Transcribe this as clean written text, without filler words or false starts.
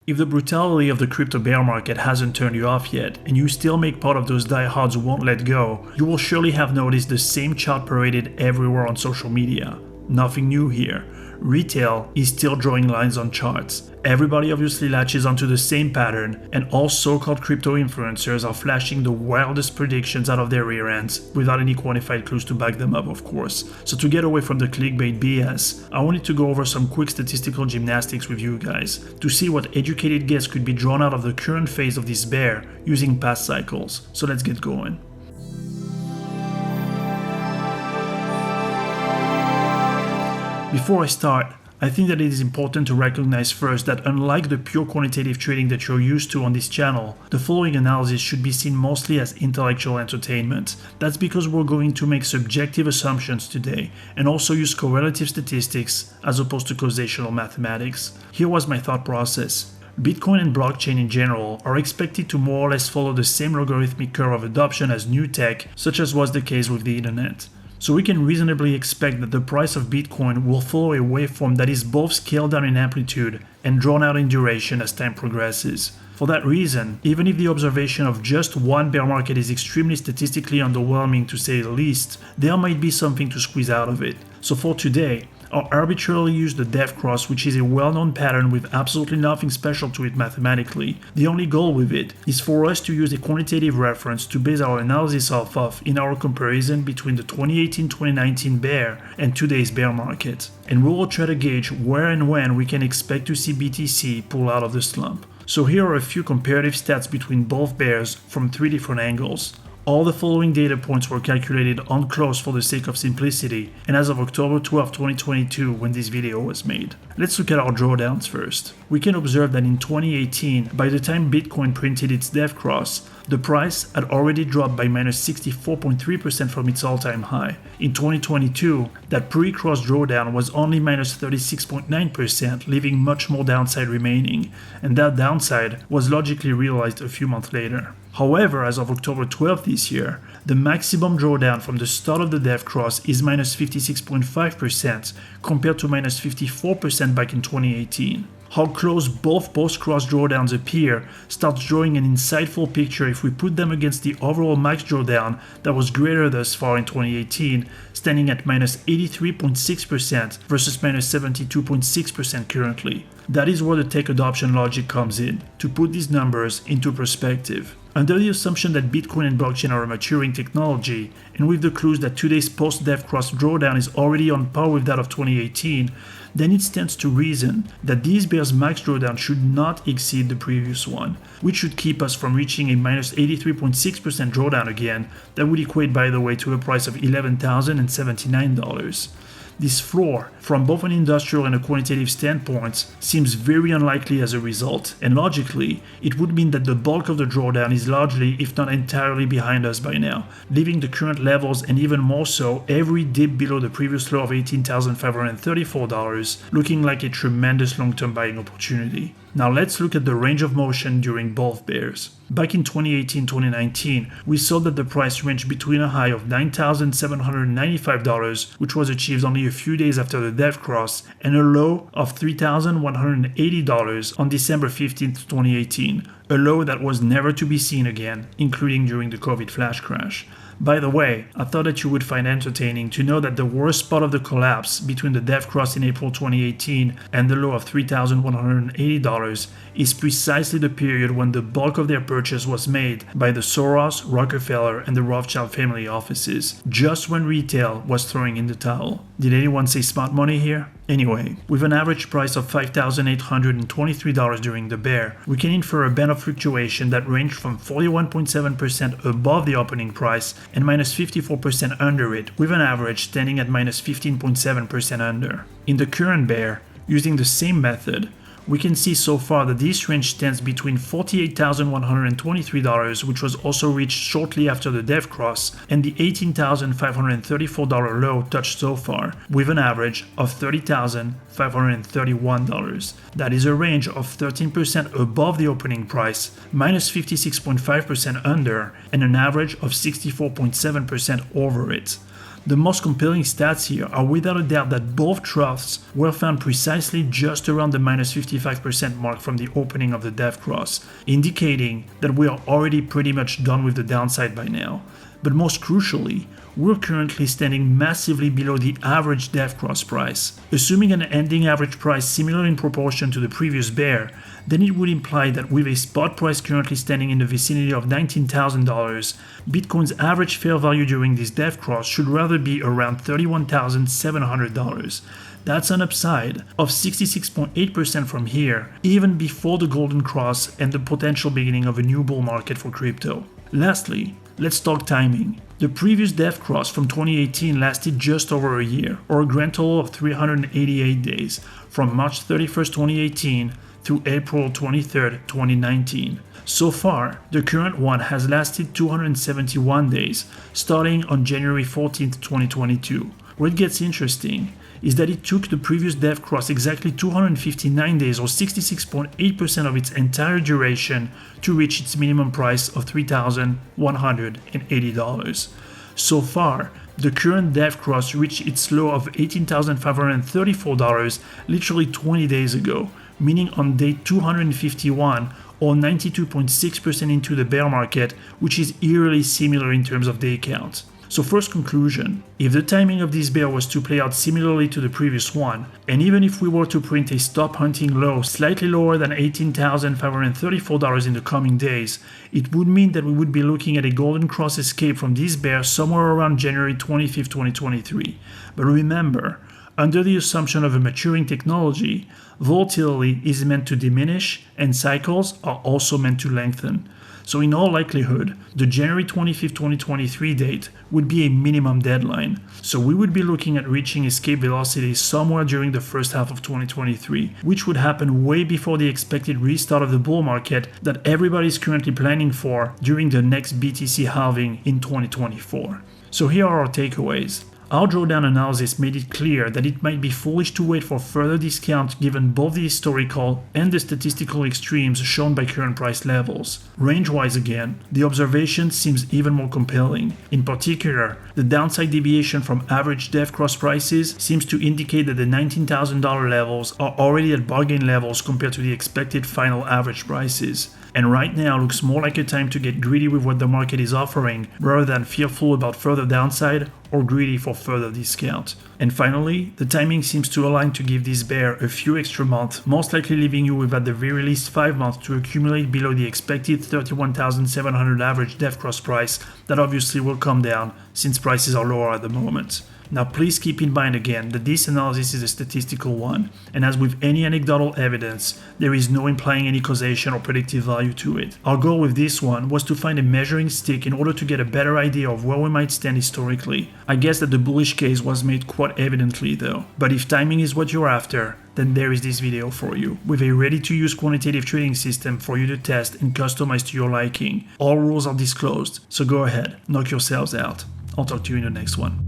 If the brutality of the crypto bear market hasn't turned you off yet, and you still make part of those diehards who won't let go, you will surely have noticed the same chart paraded everywhere on social media. Nothing new here. Retail is still drawing lines on charts. Everybody obviously latches onto the same pattern, and all so-called crypto influencers are flashing the wildest predictions out of their rear ends, without any quantified clues to back them up, of course. So to get away from the clickbait BS, I wanted to go over some quick statistical gymnastics with you guys, to see what educated guess could be drawn out of the current phase of this bear using past cycles. So let's get going. Before I start, I think that it is important to recognize first that unlike the pure quantitative trading that you're used to on this channel, the following analysis should be seen mostly as intellectual entertainment. That's because we're going to make subjective assumptions today and also use correlative statistics as opposed to causational mathematics. Here was my thought process. Bitcoin and blockchain in general are expected to more or less follow the same logarithmic curve of adoption as new tech, such as was the case with the internet. So we can reasonably expect that the price of Bitcoin will follow a waveform that is both scaled down in amplitude and drawn out in duration as time progresses. For that reason, even if the observation of just one bear market is extremely statistically underwhelming to say the least, there might be something to squeeze out of it. So for today, I'll arbitrarily use the death cross, which is a well-known pattern with absolutely nothing special to it mathematically. The only goal with it is for us to use a quantitative reference to base our analysis off of in our comparison between the 2018-2019 bear and today's bear market. And we will try to gauge where and when we can expect to see BTC pull out of the slump. So here are a few comparative stats between both bears from 3 different angles. All the following data points were calculated on close for the sake of simplicity, and as of October 12, 2022 when this video was made. Let's look at our drawdowns first. We can observe that in 2018, by the time Bitcoin printed its death cross, the price had already dropped by minus 64.3% from its all-time high. In 2022, that pre-cross drawdown was only minus 36.9%, leaving much more downside remaining, and that downside was logically realized a few months later. However, as of October 12th this year, the maximum drawdown from the start of the death cross is minus 56.5% compared to minus 54% back in 2018. How close both post-cross drawdowns appear starts drawing an insightful picture if we put them against the overall max drawdown that was greater thus far in 2018, standing at minus 83.6% versus minus 72.6% currently. That is where the tech adoption logic comes in, to put these numbers into perspective. Under the assumption that Bitcoin and blockchain are a maturing technology, and with the clues that today's post-death cross drawdown is already on par with that of 2018, then it stands to reason that these bears' max drawdown should not exceed the previous one, which should keep us from reaching a minus 83.6% drawdown again. That would equate, by the way, to a price of $11,079. This floor, from both an industrial and a quantitative standpoint, seems very unlikely as a result, and logically, it would mean that the bulk of the drawdown is largely, if not entirely, behind us by now, leaving the current levels and even more so every dip below the previous low of $18,534 looking like a tremendous long-term buying opportunity. Now let's look at the range of motion during both bears. Back in 2018-2019, we saw that the price ranged between a high of $9,795, which was achieved only a few days after the death cross, and a low of $3,180 on December 15, 2018, a low that was never to be seen again, including during the COVID flash crash. By the way, I thought that you would find entertaining to know that the worst spot of the collapse between the death cross in April 2018 and the low of $3,180 is precisely the period when the bulk of their purchase was made by the Soros, Rockefeller, and the Rothschild family offices, just when retail was throwing in the towel. Did anyone say smart money here? Anyway, with an average price of $5,823 during the bear, we can infer a band of fluctuation that ranged from 41.7% above the opening price and minus 54% under it, with an average standing at minus 15.7% under. In the current bear, using the same method, we can see so far that this range stands between $48,123, which was also reached shortly after the death cross, and the $18,534 low touched so far, with an average of $30,531. That is a range of 13% above the opening price, minus 56.5% under, and an average of 64.7% over it. The most compelling stats here are without a doubt that both troughs were found precisely just around the minus 55% mark from the opening of the death cross, indicating that we are already pretty much done with the downside by now. But most crucially, we're currently standing massively below the average death cross price. Assuming an ending average price similar in proportion to the previous bear, then it would imply that with a spot price currently standing in the vicinity of $19,000, Bitcoin's average fair value during this death cross should rather be around $31,700. That's an upside of 66.8% from here, even before the golden cross and the potential beginning of a new bull market for crypto. Lastly, let's talk timing. The previous death cross from 2018 lasted just over a year, or a grand total of 388 days, from March 31st, 2018 through April 23rd, 2019. So far, the current one has lasted 271 days, starting on January 14th, 2022. Where it gets interesting is that it took the previous death cross exactly 259 days, or 66.8% of its entire duration, to reach its minimum price of $3,180. So far, the current death cross reached its low of $18,534 literally 20 days ago, meaning on day 251, or 92.6% into the bear market, which is eerily similar in terms of day count. So first conclusion, if the timing of this bear was to play out similarly to the previous one, and even if we were to print a stop hunting low slightly lower than $18,534 in the coming days, it would mean that we would be looking at a golden cross escape from this bear somewhere around January 25th, 2023. But remember, under the assumption of a maturing technology, volatility is meant to diminish and cycles are also meant to lengthen. So in all likelihood, the January 25th, 2023 date would be a minimum deadline. So we would be looking at reaching escape velocity somewhere during the first half of 2023, which would happen way before the expected restart of the bull market that everybody is currently planning for during the next BTC halving in 2024. So here are our takeaways. Our drawdown analysis made it clear that it might be foolish to wait for further discount given both the historical and the statistical extremes shown by current price levels. Range-wise again, the observation seems even more compelling. In particular, the downside deviation from average death cross prices seems to indicate that the $19,000 levels are already at bargain levels compared to the expected final average prices. And right now looks more like a time to get greedy with what the market is offering rather than fearful about further downside or greedy for further discount. And finally, the timing seems to align to give this bear a few extra months, most likely leaving you with at the very least 5 months to accumulate below the expected $31,700 average death cross price that obviously will come down since prices are lower at the moment. Now please keep in mind again that this analysis is a statistical one, and as with any anecdotal evidence, there is no implying any causation or predictive value to it. Our goal with this one was to find a measuring stick in order to get a better idea of where we might stand historically. I guess that the bullish case was made quite evidently though, but if timing is what you're after, then there is this video for you, with a ready-to-use quantitative trading system for you to test and customize to your liking. All rules are disclosed, so go ahead, knock yourselves out. I'll talk to you in the next one.